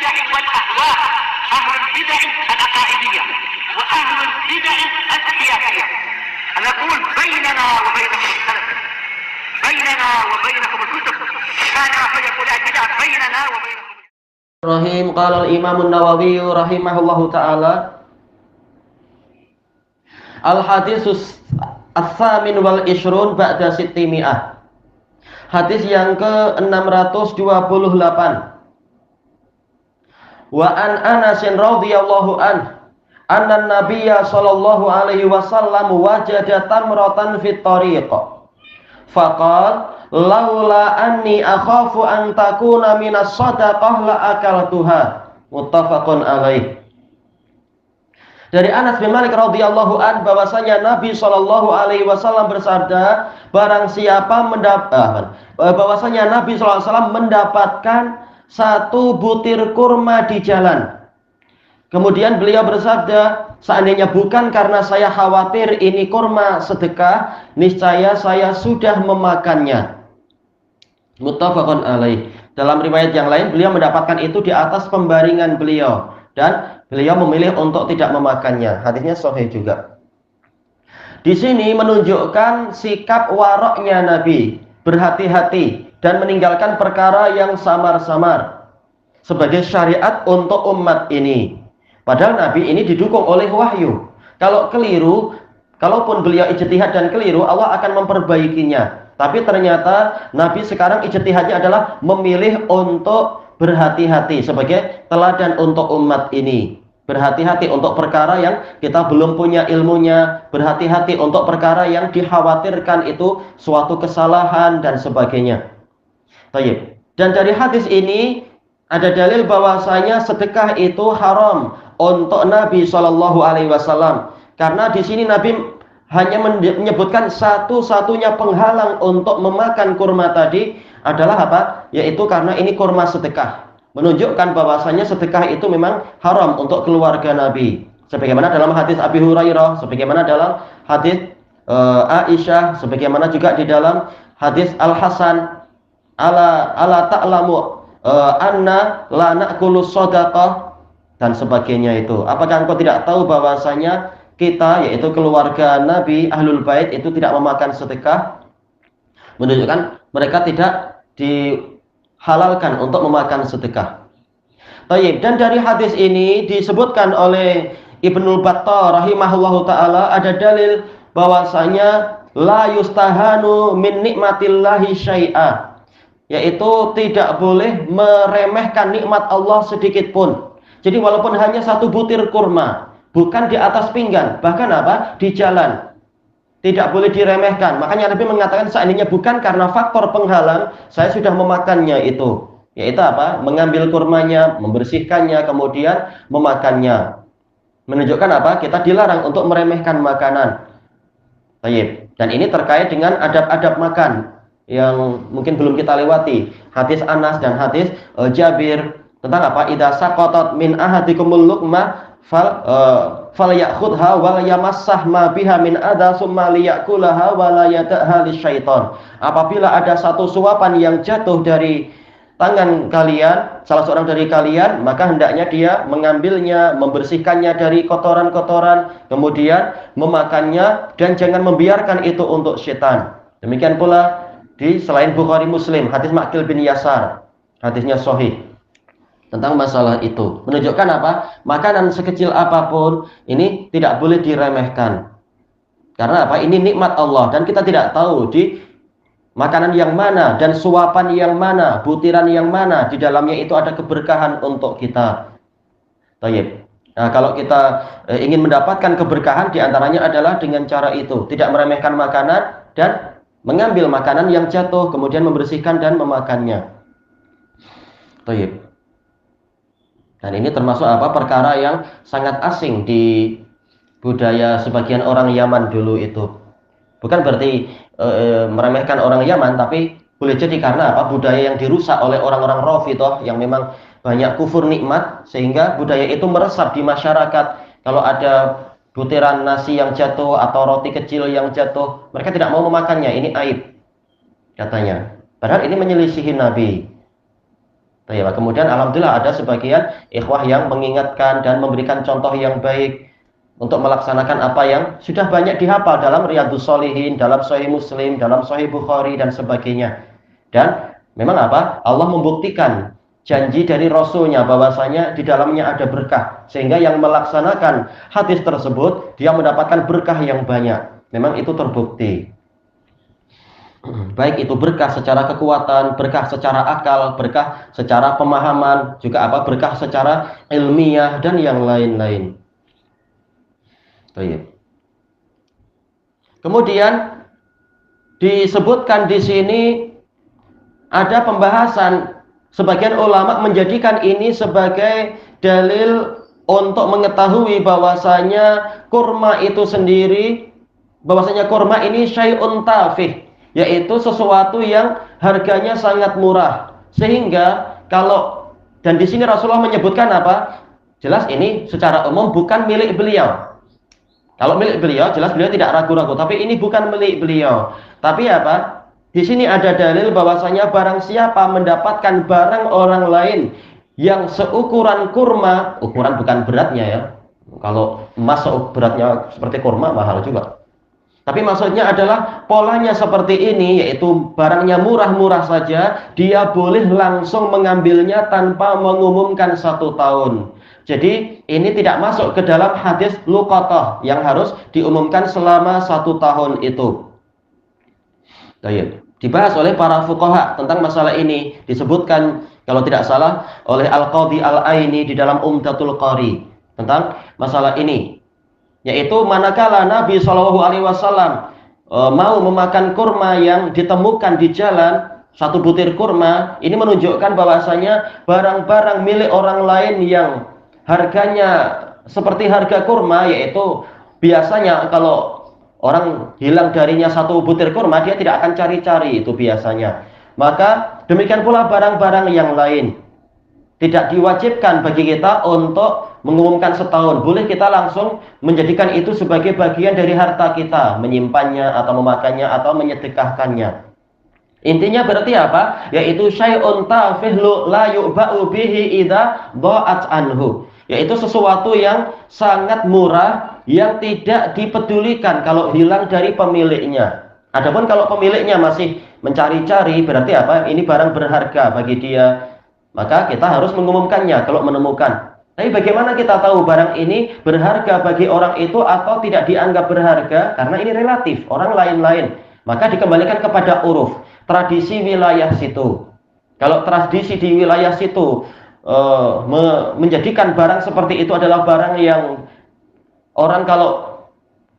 البدع والأهواء، أهل البدع العقائدية وأهل البدع السياسية. نقول بيننا وبينكم السلف، بيننا وبينكم الكتب، كان فيقول البدع بيننا وبينكم. Rahim qala al-Imam an-Nawawi rahimahullahu taala al-hadisus as-samin wal ishrun ba'da sittimi'ah. Hadis yang ke-628. Wa an Anas radhiyallahu anna an-nabiyya sallallahu alaihi wasallam wajada tamratan fit tariq. Faqala laula anni akhafu an takuna minas shadaqah la akaltuha. Muttafaqun alaih. Dari Anas bin Malik radhiyallahu an bahwasanya Nabi sallallahu alaihi wasallam bersabda, barang siapa bahwasanya Nabi sallallahu alaihi wasallam mendapatkan satu butir kurma di jalan. Kemudian beliau bersabda, seandainya bukan karena saya khawatir ini kurma sedekah, niscaya saya sudah memakannya. Muttafaqun alaih. Dalam riwayat yang lain beliau mendapatkan itu di atas pembaringan beliau dan beliau memilih untuk tidak memakannya. Hadisnya sahih juga. Di sini menunjukkan sikap waroknya Nabi, berhati-hati dan meninggalkan perkara yang samar-samar sebagai syariat untuk umat ini. Padahal Nabi ini didukung oleh wahyu. Kalau keliru, kalaupun beliau ijtihad dan keliru, Allah akan memperbaikinya. Tapi ternyata Nabi sekarang ijtihadnya adalah memilih untuk berhati-hati sebagai teladan untuk umat ini. Berhati-hati untuk perkara yang kita belum punya ilmunya, berhati-hati untuk perkara yang dikhawatirkan itu suatu kesalahan dan sebagainya. Baik. Dan dari hadis ini ada dalil bahwasanya sedekah itu haram untuk Nabi Shallallahu Alaihi Wasallam, karena di sini Nabi hanya menyebutkan satu-satunya penghalang untuk memakan kurma tadi adalah apa? Yaitu karena ini kurma sedekah. Menunjukkan bahwasanya sedekah itu memang haram untuk keluarga Nabi. Sebagaimana dalam hadis Abi Hurairah, sebagaimana dalam hadis Aisyah, sebagaimana juga di dalam hadis Al Hasan, ala ta'lamu anna la na'kulu shadaqah dan sebagainya itu. Apakah engkau tidak tahu bahwasanya kita, yaitu keluarga Nabi, Ahlul Bait itu tidak memakan sedekah? Menunjukkan mereka tidak dihalalkan untuk memakan sedekah. Baik, dan dari hadis ini disebutkan oleh Ibnul Battah rahimahullahu taala ada dalil bahwasanya la yustahanu min nikmatillahi syai'a, yaitu tidak boleh meremehkan nikmat Allah sedikit pun. Jadi walaupun hanya satu butir kurma, bukan di atas pinggan, bahkan apa? Di jalan. Tidak boleh diremehkan. Makanya Nabi mengatakan seandainya bukan karena faktor penghalang, saya sudah memakannya itu. Yaitu apa? Mengambil kurmanya, membersihkannya, kemudian memakannya. Menunjukkan apa? Kita dilarang untuk meremehkan makanan. Baik. Dan ini terkait dengan adab-adab makan yang mungkin belum kita lewati. Hadis Anas dan hadis Jabir tentang apa? Idza saqatat min ahadikumul luqmah fal ya'khudha wa yamassah ma biha min adha summa liyakulaha wa la yad'ha lisyaitan. Apabila ada satu suapan yang jatuh dari tangan kalian, salah seorang dari kalian, maka hendaknya dia mengambilnya, membersihkannya dari kotoran-kotoran, kemudian memakannya dan jangan membiarkan itu untuk setan. Demikian pula di selain Bukhari Muslim, hadis Ma'qil bin Yasar, hadisnya sahih tentang masalah itu. Menunjukkan apa? Makanan sekecil apapun ini tidak boleh diremehkan. Karena apa? Ini nikmat Allah dan kita tidak tahu di makanan yang mana dan suapan yang mana, butiran yang mana di dalamnya itu ada keberkahan untuk kita. Baik. Nah, kalau kita ingin mendapatkan keberkahan diantaranya adalah dengan cara itu, tidak meremehkan makanan dan mengambil makanan yang jatuh kemudian membersihkan dan memakannya. Baik. Dan ini termasuk apa? Perkara yang sangat asing di budaya sebagian orang Yaman dulu itu. Bukan berarti meremehkan orang Yaman, tapi boleh jadi karena apa? Budaya yang dirusak oleh orang-orang Rafidhah yang memang banyak kufur nikmat, sehingga budaya itu meresap di masyarakat. Kalau ada butiran nasi yang jatuh atau roti kecil yang jatuh, mereka tidak mau memakannya. Ini aib katanya. Padahal ini menyelisihi Nabi. Ya, kemudian alhamdulillah ada sebagian ikhwah yang mengingatkan dan memberikan contoh yang baik untuk melaksanakan apa yang sudah banyak dihafal dalam Riyadhus Shalihin, dalam Sahih Muslim, dalam Sahih Bukhari dan sebagainya. Dan memang apa? Allah membuktikan janji dari Rasulnya bahwasanya di dalamnya ada berkah, sehingga yang melaksanakan hadis tersebut dia mendapatkan berkah yang banyak. Memang itu terbukti. Baik itu berkah secara kekuatan, berkah secara akal, berkah secara pemahaman, juga apa berkah secara ilmiah dan yang lain-lain. Baik. Kemudian disebutkan di sini ada pembahasan, sebagian ulama menjadikan ini sebagai dalil untuk mengetahui bahwasanya kurma itu sendiri, bahwasanya kurma ini syai'un tafih, yaitu sesuatu yang harganya sangat murah. Sehingga kalau, dan di sini Rasulullah menyebutkan apa? Jelas ini secara umum bukan milik beliau. Kalau milik beliau, jelas beliau tidak ragu-ragu. Tapi ini bukan milik beliau. Tapi apa? Di sini ada dalil bahwasanya barang siapa mendapatkan barang orang lain yang seukuran kurma, ukuran bukan beratnya ya. Kalau emas beratnya seperti kurma mahal juga. Tapi maksudnya adalah polanya seperti ini, yaitu barangnya murah-murah saja, dia boleh langsung mengambilnya tanpa mengumumkan 1 tahun. Jadi ini tidak masuk ke dalam hadis luqatah yang harus diumumkan selama 1 tahun itu. Baik. Dibahas oleh para fuqaha tentang masalah ini, disebutkan kalau tidak salah oleh Al-Qadhi Al-Aini di dalam Umdatul Qari tentang masalah ini. Yaitu manakala Nabi SAW mau memakan kurma yang ditemukan di jalan, 1 butir kurma, ini menunjukkan bahwasanya barang-barang milik orang lain yang harganya seperti harga kurma, yaitu biasanya kalau orang hilang darinya 1 butir kurma, dia tidak akan cari-cari itu biasanya. Maka demikian pula barang-barang yang lain. Tidak diwajibkan bagi kita untuk mengumumkan setahun. Boleh kita langsung menjadikan itu sebagai bagian dari harta kita, menyimpannya atau memakannya atau menyedekahkannya. Intinya berarti apa? Yaitu syai'un tafihlu la yu'ba'u bihi idza dha'at anhu. Yaitu sesuatu yang sangat murah yang tidak dipedulikan kalau hilang dari pemiliknya. Adapun kalau pemiliknya masih mencari-cari, berarti apa? Ini barang berharga bagi dia. Maka kita harus mengumumkannya kalau menemukan. Tapi bagaimana kita tahu barang ini berharga bagi orang itu atau tidak dianggap berharga? Karena ini relatif, orang lain-lain. Maka dikembalikan kepada uruf, tradisi wilayah situ. Kalau tradisi di wilayah situ menjadikan barang seperti itu adalah barang yang orang kalau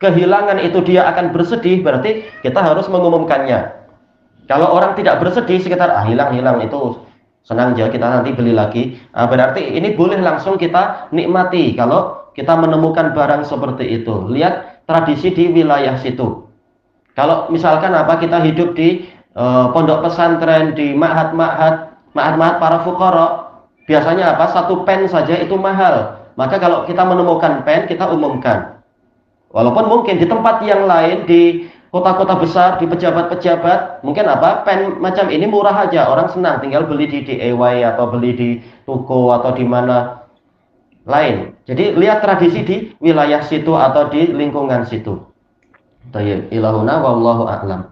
kehilangan itu dia akan bersedih, berarti kita harus mengumumkannya. Kalau orang tidak bersedih, sekitar hilang-hilang itu senang aja, kita nanti beli lagi. Berarti ini boleh langsung kita nikmati kalau kita menemukan barang seperti itu. Lihat tradisi di wilayah situ. Kalau misalkan kita hidup di pondok pesantren, di ma'had para fuqara, biasanya 1 pen saja itu mahal. Maka kalau kita menemukan pen, kita umumkan. Walaupun mungkin di tempat yang lain, di kota-kota besar, di pejabat-pejabat, mungkin pen macam ini murah aja, orang senang tinggal beli di DIY atau beli di toko atau di mana lain. Jadi lihat tradisi di wilayah situ atau di lingkungan situ. Tayyib, ilahuna wallahu a'lam.